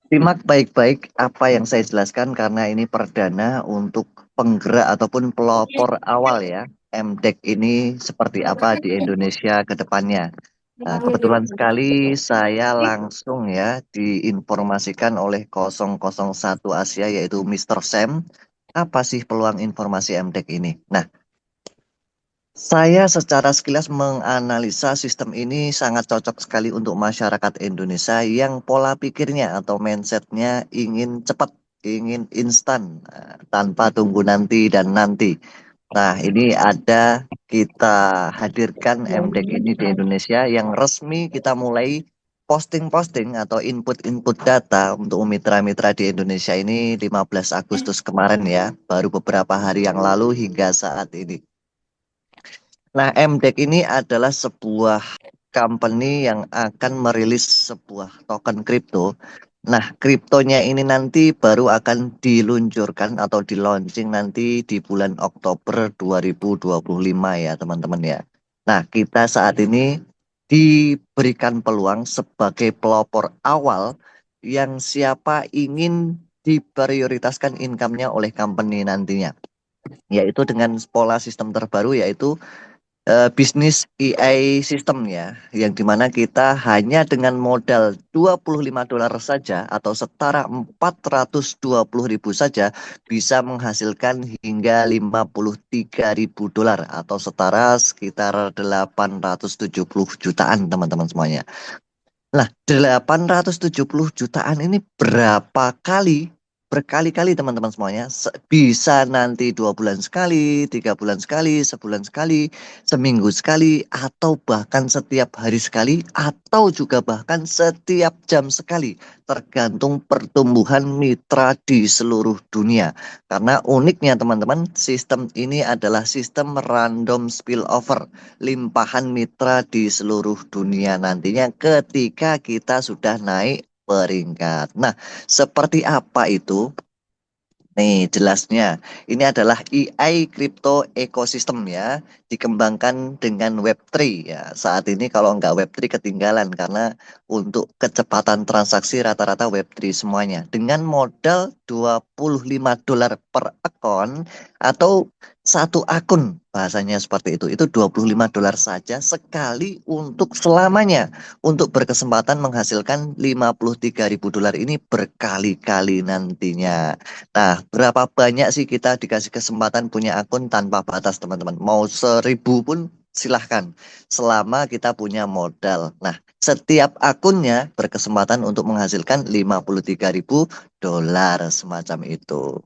Simak baik-baik apa yang saya jelaskan karena ini perdana untuk penggerak ataupun pelopor awal ya. MDEC ini seperti apa di Indonesia ke depannya. Kebetulan sekali saya langsung ya diinformasikan oleh 001 Asia yaitu Mr. Sam. Apa sih peluang informasi MDEC ini? Nah, saya secara sekilas menganalisa sistem ini sangat cocok sekali untuk masyarakat Indonesia yang pola pikirnya atau mindsetnya ingin cepat, ingin instan, tanpa tunggu nanti dan nanti. Nah, ini ada kita hadirkan MDEC ini di Indonesia yang resmi kita mulai posting-posting atau input-input data untuk mitra-mitra di Indonesia ini 15 Agustus kemarin ya, baru beberapa hari yang lalu hingga saat ini. Nah, MDEC ini adalah sebuah company yang akan merilis sebuah token kripto. Nah, kriptonya ini nanti baru akan diluncurkan atau di launching nanti di bulan Oktober 2025 ya, teman-teman ya. Nah, kita saat ini diberikan peluang sebagai pelopor awal yang siapa ingin diprioritaskan income-nya oleh company nantinya, yaitu dengan pola sistem terbaru yaitu bisnis AI system ya, yang dimana kita hanya dengan modal $25 saja atau setara 420.000 saja bisa menghasilkan hingga $53.000 atau setara sekitar 870 jutaan teman-teman semuanya. Nah, 870 jutaan ini berapa kali? Berkali-kali teman-teman semuanya. Bisa nanti 2 bulan sekali, 3 bulan sekali, sebulan sekali, seminggu sekali, atau bahkan setiap hari sekali, atau juga bahkan setiap jam sekali. Tergantung pertumbuhan mitra di seluruh dunia. Karena uniknya teman-teman, sistem ini adalah sistem random spillover limpahan mitra di seluruh dunia nantinya ketika kita sudah naik peringkat. Nah, seperti apa itu? Nih, jelasnya. Ini adalah AI crypto ecosystem ya, dikembangkan dengan Web3 ya. Saat ini kalau nggak Web3 ketinggalan karena untuk kecepatan transaksi rata-rata Web3 semuanya. Dengan modal $25 per akun atau satu akun bahasanya seperti itu 25 dolar saja sekali untuk selamanya untuk berkesempatan menghasilkan $53.000 ini berkali-kali nantinya. Nah, berapa banyak sih kita dikasih kesempatan punya akun tanpa batas, teman-teman? Mau 1.000 pun silahkan, selama kita punya modal. Nah, setiap akunnya berkesempatan untuk menghasilkan $53.000 semacam itu.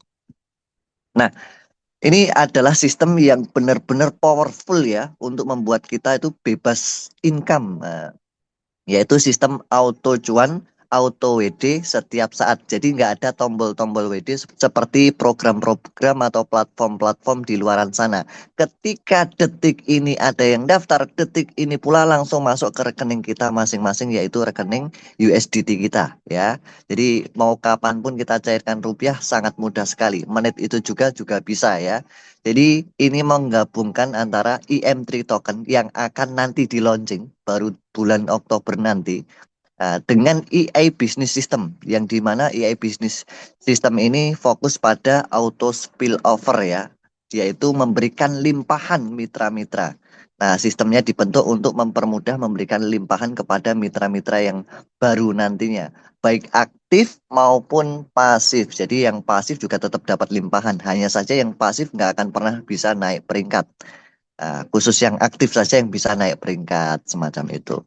Nah, ini adalah sistem yang benar-benar powerful ya untuk membuat kita itu bebas income. Yaitu sistem auto cuan, auto WD setiap saat. Jadi nggak ada tombol-tombol WD seperti program-program atau platform-platform di luaran sana. Ketika detik ini ada yang daftar, detik ini pula langsung masuk ke rekening kita masing-masing, yaitu rekening USDT kita ya. Jadi mau kapanpun kita cairkan rupiah sangat mudah sekali. Menit itu juga bisa ya. Jadi ini menggabungkan antara EM3 token yang akan nanti di launching baru bulan Oktober nanti, dengan AI Business System yang dimana AI Business System ini fokus pada auto spillover ya, yaitu memberikan limpahan mitra-mitra. Nah, sistemnya dibentuk untuk mempermudah memberikan limpahan kepada mitra-mitra yang baru nantinya, baik aktif maupun pasif. Jadi yang pasif juga tetap dapat limpahan, hanya saja yang pasif nggak akan pernah bisa naik peringkat. Khusus yang aktif saja yang bisa naik peringkat semacam itu.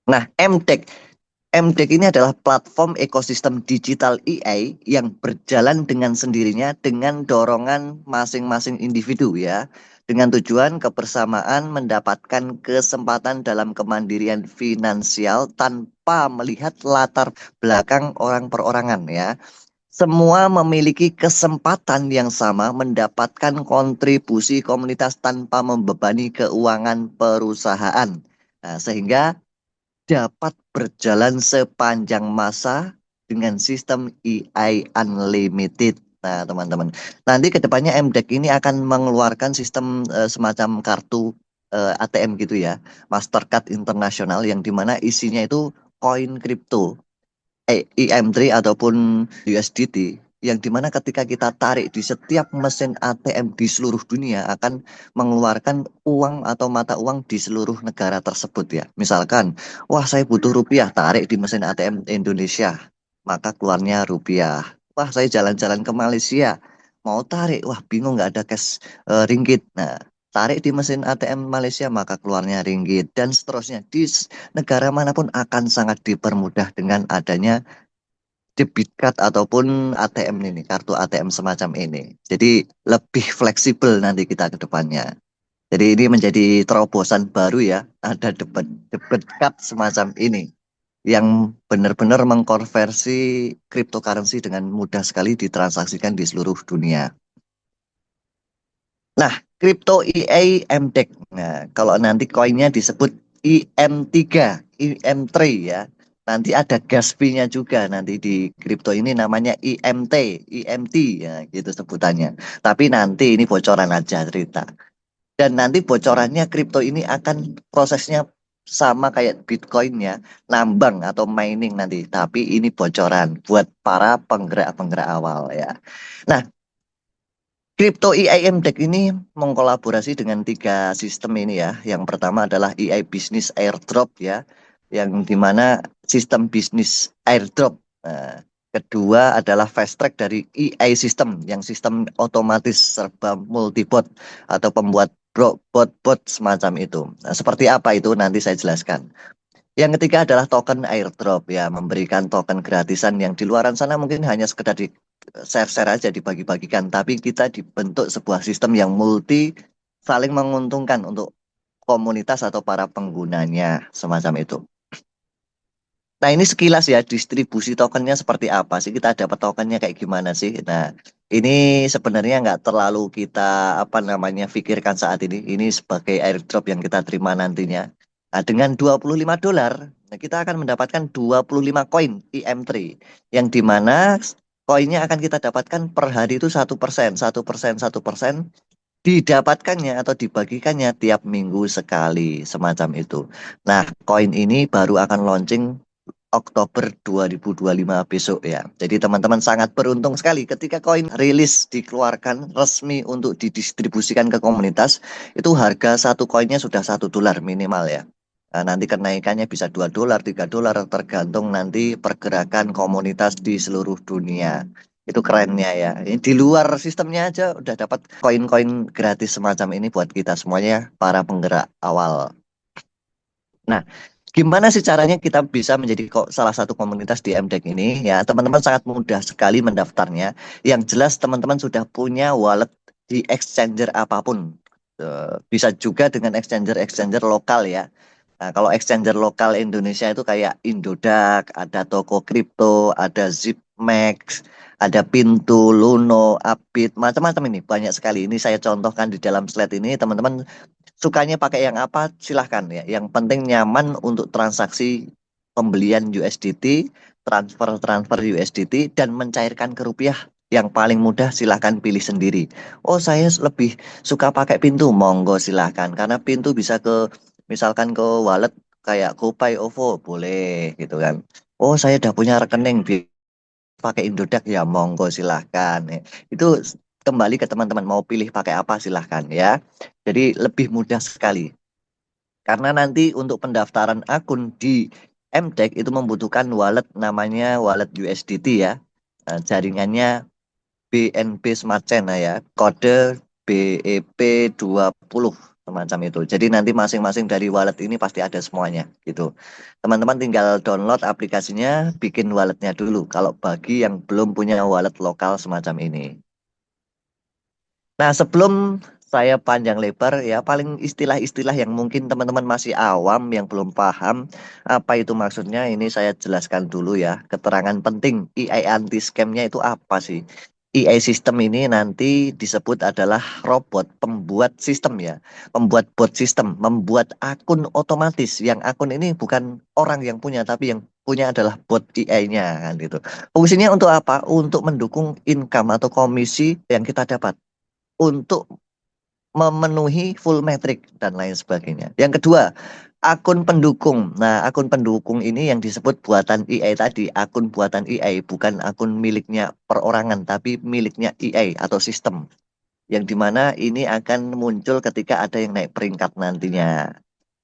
Nah, MTech. MTech ini adalah platform ekosistem digital AI yang berjalan dengan sendirinya dengan dorongan masing-masing individu ya. Dengan tujuan kebersamaan mendapatkan kesempatan dalam kemandirian finansial tanpa melihat latar belakang orang perorangan ya. Semua memiliki kesempatan yang sama mendapatkan kontribusi komunitas tanpa membebani keuangan perusahaan. Nah, sehingga dapat berjalan sepanjang masa dengan sistem EI Unlimited. Nah, teman-teman. Nanti ke depannya MDEC ini akan mengeluarkan sistem semacam kartu ATM gitu ya, Mastercard Internasional yang dimana isinya itu koin kripto EM3 ataupun USDT, yang dimana ketika kita tarik di setiap mesin ATM di seluruh dunia akan mengeluarkan uang atau mata uang di seluruh negara tersebut ya. Misalkan, wah saya butuh rupiah, tarik di mesin ATM Indonesia, maka keluarnya rupiah. Wah saya jalan-jalan ke Malaysia, mau tarik, wah bingung nggak ada cash ringgit. Nah, tarik di mesin ATM Malaysia maka keluarnya ringgit dan seterusnya. Di negara manapun akan sangat dipermudah dengan adanya debit card ataupun ATM ini, kartu ATM semacam ini. Jadi lebih fleksibel nanti kita ke depannya. Jadi ini menjadi terobosan baru ya, ada debit card semacam ini yang benar-benar mengkonversi cryptocurrency dengan mudah sekali ditransaksikan di seluruh dunia. Nah, Crypto EA MDEX. Nah, kalau nanti koinnya disebut IM3, IM3 ya. Nanti ada gas fee-nya juga nanti di kripto ini namanya IMT, IMT ya gitu sebutannya. Tapi nanti ini bocoran aja cerita. Dan nanti bocorannya kripto ini akan prosesnya sama kayak Bitcoin-nya, nambang atau mining nanti. Tapi ini bocoran buat para penggerak-penggerak awal ya. Nah, Crypto EIM Deck ini mengkolaborasi dengan tiga sistem ini ya. Yang pertama adalah EI Business Airdrop ya, yang dimana sistem bisnis airdrop. Nah, kedua adalah fast track dari EI System, yang sistem otomatis serba multibot atau pembuat bot-bot semacam itu. Nah, seperti apa itu nanti saya jelaskan. Yang ketiga adalah token airdrop ya, memberikan token gratisan yang di luaran sana mungkin hanya sekedar di share-share aja dibagi-bagikan, tapi kita dibentuk sebuah sistem yang multi saling menguntungkan untuk komunitas atau para penggunanya semacam itu. Nah ini sekilas ya distribusi tokennya seperti apa sih, kita dapat tokennya kayak gimana sih. Nah ini sebenarnya nggak terlalu kita apa namanya pikirkan saat ini. Ini sebagai airdrop yang kita terima nantinya. Nah, dengan $25, nah, kita akan mendapatkan 25 koin IM3 yang dimana koinnya akan kita dapatkan per hari itu 1%, 1%, 1%, didapatkannya atau dibagikannya tiap minggu sekali semacam itu. Nah, koin ini baru akan launching Oktober 2025 besok ya. Jadi teman-teman sangat beruntung sekali ketika koin rilis dikeluarkan resmi untuk didistribusikan ke komunitas, itu harga satu koinnya sudah $1 minimal ya. Nah, nanti kenaikannya bisa $2, $3 tergantung nanti pergerakan komunitas di seluruh dunia. Itu kerennya ya. Ini di luar sistemnya aja udah dapat koin-koin gratis semacam ini buat kita semuanya para penggerak awal. Nah, gimana sih caranya kita bisa menjadi kok salah satu komunitas di MDEX ini? Ya, teman-teman sangat mudah sekali mendaftarnya. Yang jelas teman-teman sudah punya wallet di exchanger apapun. Bisa juga dengan exchanger-exchanger lokal ya. Nah, kalau exchanger lokal Indonesia itu kayak Indodax, ada Toko Kripto, ada Zipmax, ada Pintu, Luno, Upbit, macam-macam ini banyak sekali. Ini saya contohkan di dalam slide ini, teman-teman sukanya pakai yang apa silahkan ya. Yang penting nyaman untuk transaksi pembelian USDT, transfer USDT dan mencairkan ke rupiah. Yang paling mudah silahkan pilih sendiri. Oh saya lebih suka pakai Pintu, monggo silahkan. Karena Pintu bisa ke misalkan ke wallet kayak GoPay, OVO boleh gitu kan. Oh saya udah punya rekening pakai Indodax ya monggo silahkan. Itu kembali ke teman-teman mau pilih pakai apa silahkan ya. Jadi lebih mudah sekali. Karena nanti untuk pendaftaran akun di MDEX itu membutuhkan wallet namanya wallet USDT ya. Nah, jaringannya BNB Smart Chain nah ya. Kode BEP20 semacam itu. Jadi nanti masing-masing dari wallet ini pasti ada semuanya gitu. Teman-teman tinggal download aplikasinya, bikin walletnya dulu. Kalau bagi yang belum punya wallet lokal semacam ini. Nah, sebelum saya panjang lebar ya, paling istilah-istilah yang mungkin teman-teman masih awam yang belum paham apa itu maksudnya, ini saya jelaskan dulu ya. Keterangan penting EI anti scamnya itu apa sih? EI sistem ini nanti disebut adalah robot pembuat sistem ya, pembuat bot sistem, membuat akun otomatis. Yang akun ini bukan orang yang punya, tapi yang punya adalah bot AI-nya kan gitu. Fungsinya untuk apa? Untuk mendukung income atau komisi yang kita dapat untuk memenuhi full metric dan lain sebagainya. Yang kedua, akun pendukung. Nah, akun pendukung ini yang disebut buatan AI tadi, akun buatan AI, bukan akun miliknya perorangan, tapi miliknya AI atau sistem. Yang dimana ini akan muncul ketika ada yang naik peringkat nantinya.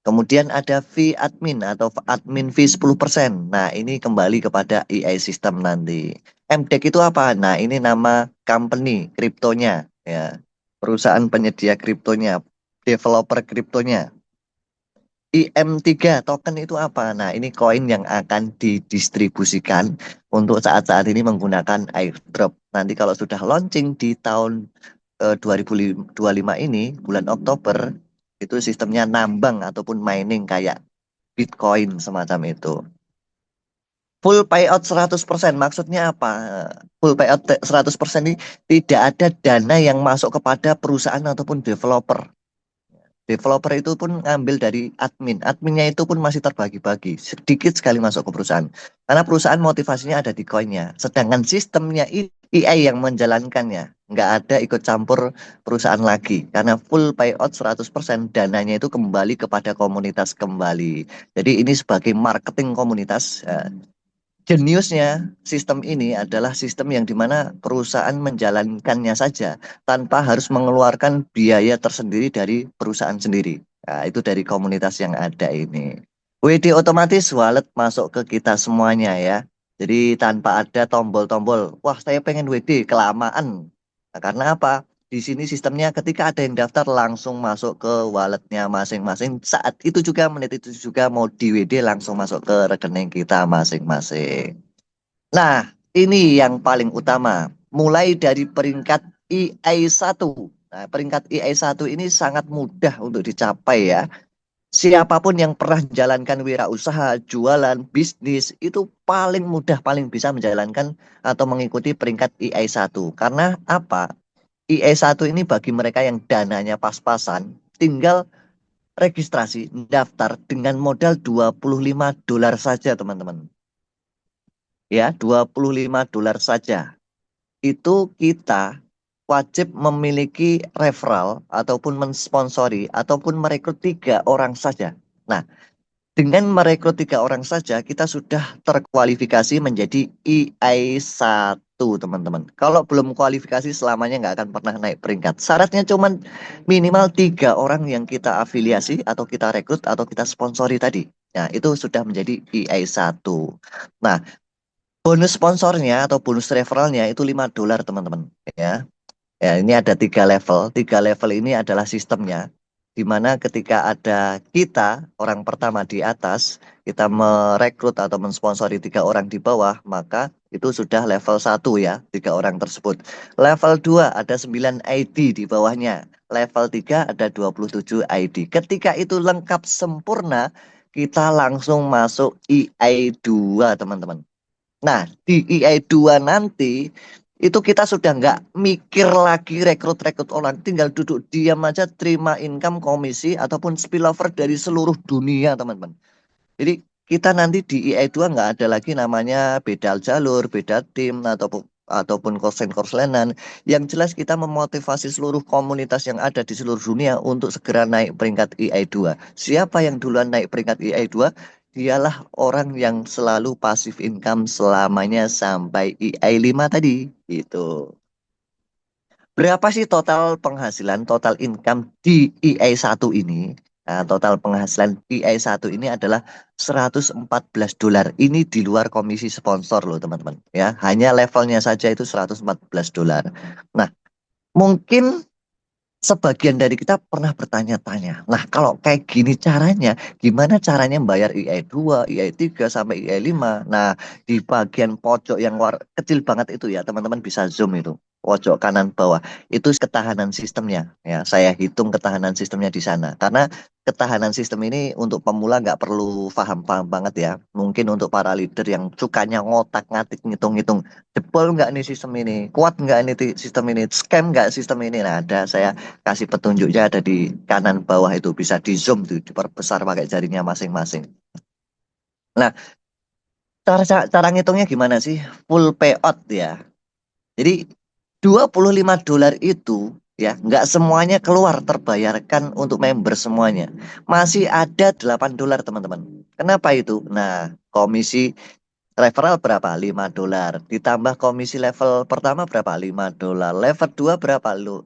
Kemudian ada fee admin atau admin fee 10%. Nah, ini kembali kepada AI sistem nanti. MDEC itu apa? Nah, ini nama company kriptonya ya. Perusahaan penyedia kriptonya, developer kriptonya. IM3 token itu apa? Nah, ini koin yang akan didistribusikan untuk saat-saat ini menggunakan airdrop. Nanti kalau sudah launching di tahun 2025 ini, bulan Oktober, itu sistemnya nambang ataupun mining kayak Bitcoin semacam itu. Full payout 100%, maksudnya apa? Full payout 100% ini tidak ada dana yang masuk kepada perusahaan ataupun developer. Developer itu pun ngambil dari admin. Adminnya itu pun masih terbagi-bagi. Sedikit sekali masuk ke perusahaan. Karena perusahaan motivasinya ada di koinnya. Sedangkan sistemnya AI yang menjalankannya. Nggak ada ikut campur perusahaan lagi. Karena full payout 100% dananya itu kembali kepada komunitas kembali. Jadi ini sebagai marketing komunitas. Jeniusnya sistem ini adalah sistem yang dimana perusahaan menjalankannya saja tanpa harus mengeluarkan biaya tersendiri dari perusahaan sendiri. Nah, itu dari komunitas yang ada ini. WD otomatis wallet masuk ke kita semuanya ya. Jadi tanpa ada tombol-tombol, wah saya pengen WD kelamaan. Nah, karena apa? Di sini sistemnya ketika ada yang daftar langsung masuk ke walletnya masing-masing. Saat itu juga menit itu juga mau di WD langsung masuk ke rekening kita masing-masing. Nah, ini yang paling utama. Mulai dari peringkat EI1. Nah, peringkat EI1 ini sangat mudah untuk dicapai ya. Siapapun yang pernah menjalankan wirausaha, jualan, bisnis, itu paling mudah, paling bisa menjalankan atau mengikuti peringkat EI1. Karena apa? EI1 ini bagi mereka yang dananya pas-pasan, tinggal registrasi, daftar dengan modal $25 saja, teman-teman. Ya, $25 saja. Itu kita wajib memiliki referral ataupun mensponsori ataupun merekrut 3 orang saja. Nah, dengan merekrut 3 orang saja, kita sudah terkualifikasi menjadi EI1, teman-teman. Kalau belum kualifikasi, selamanya nggak akan pernah naik peringkat. Syaratnya cuma minimal 3 orang yang kita afiliasi atau kita rekrut atau kita sponsori tadi. Nah, itu sudah menjadi EI1. Nah, bonus sponsornya atau bonus referralnya itu $5, teman-teman. Ya, ya, ini ada 3 level. 3 level ini adalah sistemnya. Di mana ketika ada kita, orang pertama di atas, kita merekrut atau mensponsori 3 orang di bawah, maka itu sudah level 1 ya, 3 orang tersebut. Level 2 ada 9 ID di bawahnya. Level 3 ada 27 ID. Ketika itu lengkap sempurna, kita langsung masuk EI2, teman-teman. Nah, di EI2 nanti itu kita sudah nggak mikir lagi rekrut-rekrut orang, tinggal duduk diam aja terima income komisi ataupun spillover dari seluruh dunia, teman-teman. Jadi kita nanti di EI2 nggak ada lagi namanya beda jalur, beda tim ataupun korsen-korsenan. Yang jelas kita memotivasi seluruh komunitas yang ada di seluruh dunia untuk segera naik peringkat EI2. Siapa yang duluan naik peringkat EI2? Dialah orang yang selalu pasif income selamanya sampai EI5 tadi. Itu. Berapa sih total penghasilan, total income di EI1 ini? Nah, total penghasilan EI1 ini adalah $114. Ini di luar komisi sponsor loh, teman-teman. Ya, hanya levelnya saja itu $114. Nah, mungkin sebagian dari kita pernah bertanya-tanya, nah kalau kayak gini caranya, gimana caranya membayar EI2, EI3 sampai EI5? Nah, di bagian pojok yang kecil banget itu ya, teman-teman bisa zoom itu. Pojok kanan bawah itu ketahanan sistemnya ya. Saya hitung ketahanan sistemnya di sana. Karena ketahanan sistem ini untuk pemula nggak perlu paham-paham banget ya. Mungkin untuk para leader yang sukanya ngotak-ngatik ngitung-ngitung, jebol nggak nih sistem ini, kuat nggak ini sistem ini, scam nggak sistem ini. Nah, ada saya kasih petunjuknya ada di kanan bawah itu bisa di zoom tuh diperbesar pakai jarinya masing-masing. Nah, cara cara ngitungnya gimana sih? Full payout ya. Jadi $25 itu ya, nggak semuanya keluar terbayarkan untuk member semuanya. Masih ada $8 teman-teman. Kenapa itu? Nah, komisi referral berapa? $5. Ditambah komisi level pertama berapa? $5. Level 2 berapa? $5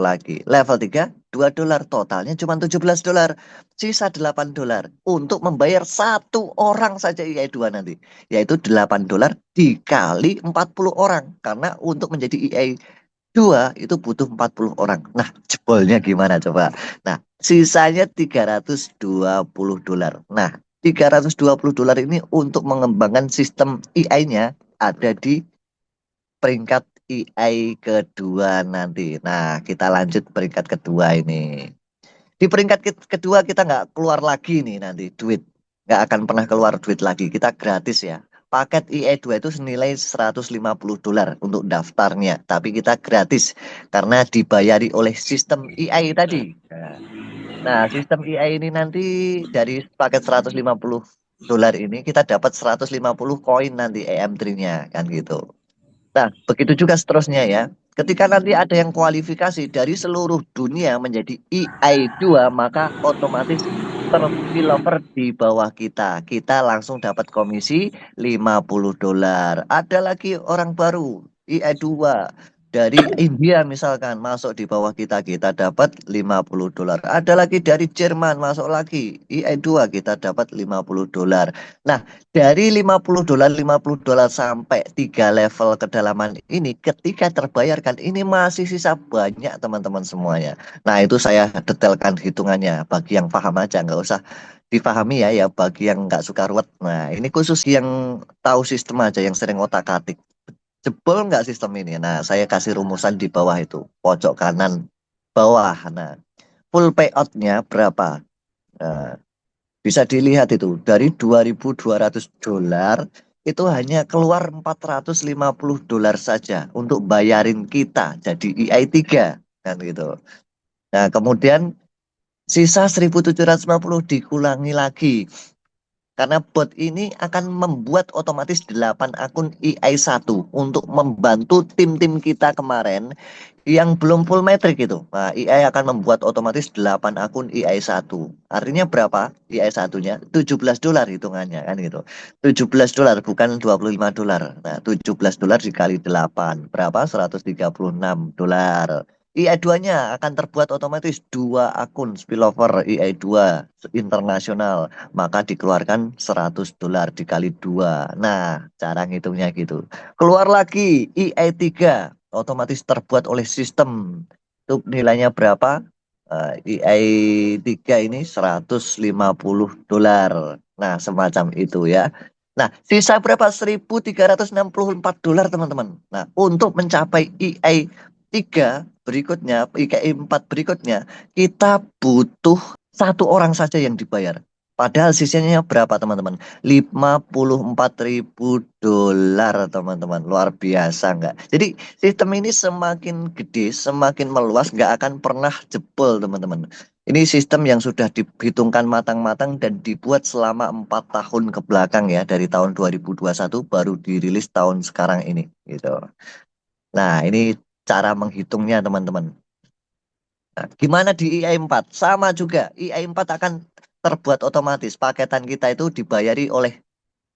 lagi. Level 3 $2. Totalnya cuma $17. Sisa $8 untuk membayar satu orang saja EI2 nanti. Yaitu $8 dikali 40 orang. Karena untuk menjadi EI2 itu butuh 40 orang. Nah, jebolnya gimana coba? Nah, sisanya $320. Nah, $320 ini untuk mengembangkan sistem AI-nya ada di peringkat AI kedua nanti. Nah, kita lanjut peringkat kedua ini. Di peringkat kedua kita nggak keluar lagi nih nanti duit. Nggak akan pernah keluar duit lagi. Kita gratis ya. Paket AI2 itu senilai $150 untuk daftarnya. Tapi kita gratis karena dibayari oleh sistem AI tadi. Nah, sistem AI ini nanti dari paket $150 ini kita dapat 150 koin nanti EM3-nya kan gitu. Nah, begitu juga seterusnya ya. Ketika nanti ada yang kualifikasi dari seluruh dunia menjadi EI2, maka otomatis terspillover di bawah kita. Kita langsung dapat komisi $50. Ada lagi orang baru, EI2 dari India misalkan masuk di bawah kita, kita dapat $50. Ada lagi dari Jerman masuk lagi, EI2 kita dapat $50. Nah, dari $50 sampai 3 level kedalaman ini ketika terbayarkan ini masih sisa banyak teman-teman semuanya. Nah, itu saya detailkan hitungannya bagi yang paham aja nggak usah dipahami ya bagi yang nggak suka ruwet. Nah, ini khusus yang tahu sistem aja yang sering otak-atik. Jebol nggak sistem ini? Nah, saya kasih rumusan di bawah itu, pojok kanan bawah. Nah, full payoutnya berapa? Nah, bisa dilihat itu dari $2.200 itu hanya keluar $450 saja untuk bayarin kita jadi EI3 kan gitu. Nah, kemudian sisa 1.750 dikurangi lagi karena bot ini akan membuat otomatis 8 akun EI1 untuk membantu tim-tim kita kemarin yang belum full metric itu. Nah, EI akan membuat otomatis 8 akun EI1. Artinya berapa EI1-nya? $17 hitungannya kan gitu. $17 bukan $25. Nah, $17 dikali 8 berapa? $136. EI2-nya akan terbuat otomatis 2 akun spillover EI2 internasional, maka dikeluarkan $100 dikali 2. Nah, cara ngitungnya gitu. Keluar lagi EI3 otomatis terbuat oleh sistem. Untuk nilainya berapa? EI3 ini $150. Nah, semacam itu ya. Nah, sisa berapa? $1.364 teman-teman. Nah, untuk mencapai EI3 berikutnya, EI4 berikutnya, kita butuh satu orang saja yang dibayar. Padahal sisanya berapa teman-teman? $54.000 teman-teman. Luar biasa nggak? Jadi sistem ini semakin gede, semakin meluas, nggak akan pernah jebol teman-teman. Ini sistem yang sudah dihitungkan matang-matang dan dibuat selama 4 tahun ke belakang ya. Dari tahun 2021 baru dirilis tahun sekarang ini gitu. Nah ini cara menghitungnya teman-teman. Nah, gimana di EI4? Sama juga, EI4 akan terbuat otomatis. Paketan kita itu dibayari oleh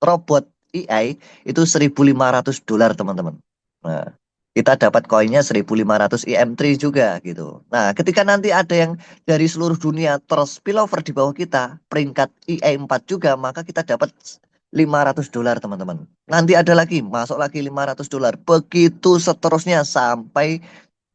robot AI itu $1.500 teman-teman. Nah, kita dapat koinnya 1.500 EM3 juga gitu. Nah, ketika nanti ada yang dari seluruh dunia terus spillover di bawah kita, peringkat EI4 juga, maka kita dapat $500 teman-teman. Nanti ada lagi, masuk lagi $500. Begitu seterusnya sampai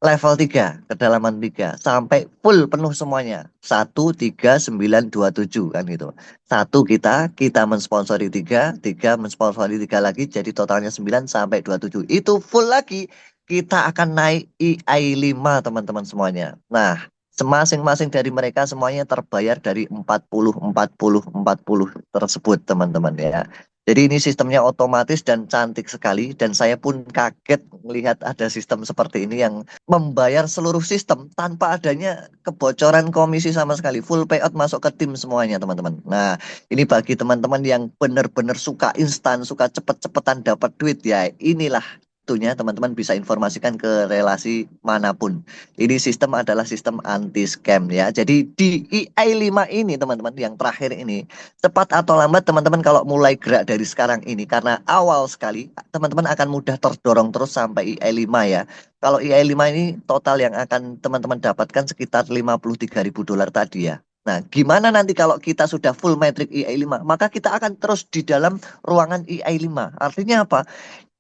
level 3 kedalaman 3 sampai full penuh semuanya. 13927 kan gitu. Satu kita mensponsori 3, 3 mensponsori 3 lagi jadi totalnya 9 sampai 27. Itu full lagi kita akan naik EI5 teman-teman semuanya. Nah, masing-masing dari mereka semuanya terbayar dari 40 40 40 tersebut teman-teman ya. Jadi ini sistemnya otomatis dan cantik sekali dan saya pun kaget melihat ada sistem seperti ini yang membayar seluruh sistem tanpa adanya kebocoran komisi sama sekali. Full payout masuk ke tim semuanya, teman-teman. Nah, ini bagi teman-teman yang benar-benar suka instan, suka cepet-cepetan dapat duit ya. Inilah waktunya teman-teman bisa informasikan ke relasi manapun. Ini sistem adalah sistem anti scam ya. Jadi di EI5 ini teman-teman yang terakhir ini, cepat atau lambat teman-teman kalau mulai gerak dari sekarang ini karena awal sekali teman-teman akan mudah terdorong terus sampai EI5 ya. Kalau EI5 ini total yang akan teman-teman dapatkan sekitar 53.000 dolar tadi ya. Nah, gimana nanti kalau kita sudah full metric EI5? Maka kita akan terus di dalam ruangan EI5. Artinya apa?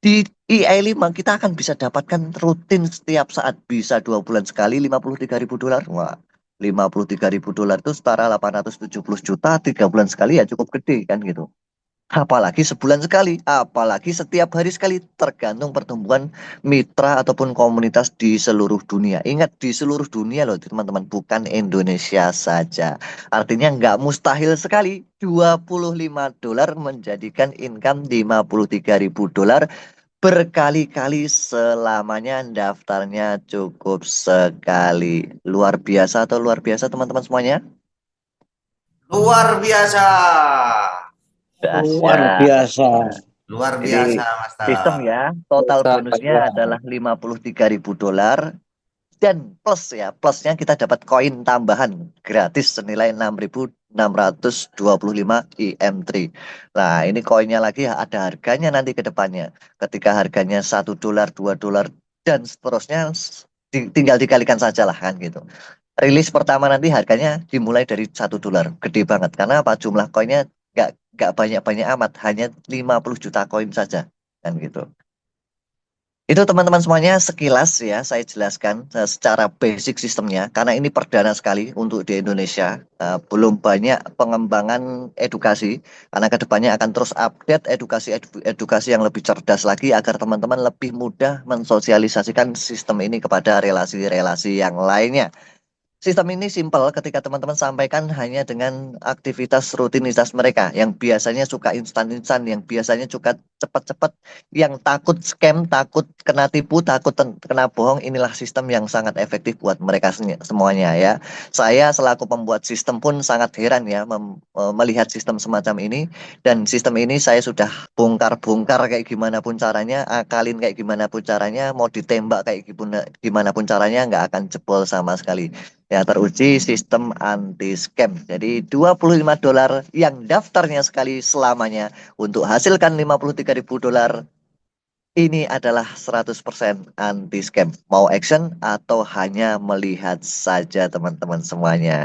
Di EI5 kita akan bisa dapatkan rutin setiap saat. Bisa 2 bulan sekali 53.000 dolar. Wah, 53.000 dolar itu setara 870 juta. 3 bulan sekali ya cukup gede kan gitu. Apalagi sebulan sekali, apalagi setiap hari sekali, tergantung pertumbuhan mitra ataupun komunitas di seluruh dunia. Ingat, di seluruh dunia loh teman-teman, bukan Indonesia saja. Artinya nggak mustahil sekali 25 dolar menjadikan income 53.000 dolar berkali-kali selamanya daftarnya cukup sekali. Luar biasa atau luar biasa teman-teman semuanya? Luar biasa. Luar Dahsyat. biasa. Luar Jadi biasa, sistem Master. ya, total Luar bonusnya biasa. adalah 53.000 dolar dan plus ya, plusnya kita dapat koin tambahan gratis senilai 6.625 IM3. Nah, ini koinnya lagi ya, ada harganya nanti ke depannya. Ketika harganya 1 dolar, 2 dolar dan seterusnya tinggal dikalikan saja lah kan gitu. Rilis pertama nanti harganya dimulai dari 1 dolar. Gede banget. Karena apa? Jumlah koinnya nggak banyak-banyak amat. Hanya 50 juta koin saja. Kan gitu. Itu teman-teman semuanya sekilas ya saya jelaskan secara basic sistemnya. Karena ini perdana sekali untuk di Indonesia. Belum banyak pengembangan edukasi. Karena kedepannya akan terus update edukasi yang lebih cerdas lagi agar teman-teman lebih mudah mensosialisasikan sistem ini kepada relasi-relasi yang lainnya. Sistem ini simpel ketika teman-teman sampaikan hanya dengan aktivitas rutinitas mereka yang biasanya suka instan-instan, yang biasanya suka cepat-cepat, yang takut scam, takut kena tipu, takut kena bohong. Inilah sistem yang sangat efektif buat mereka semuanya ya. Saya selaku pembuat sistem pun sangat heran ya melihat sistem semacam ini dan sistem ini saya sudah bongkar-bongkar kayak gimana pun caranya, akalin kayak gimana pun caranya, mau ditembak kayak gimana pun caranya nggak akan jebol sama sekali. Ya, teruji sistem anti scam. Jadi 25 dolar yang daftarnya sekali selamanya untuk hasilkan 53.000 dolar ini adalah 100% anti scam. Mau action atau hanya melihat saja teman-teman semuanya.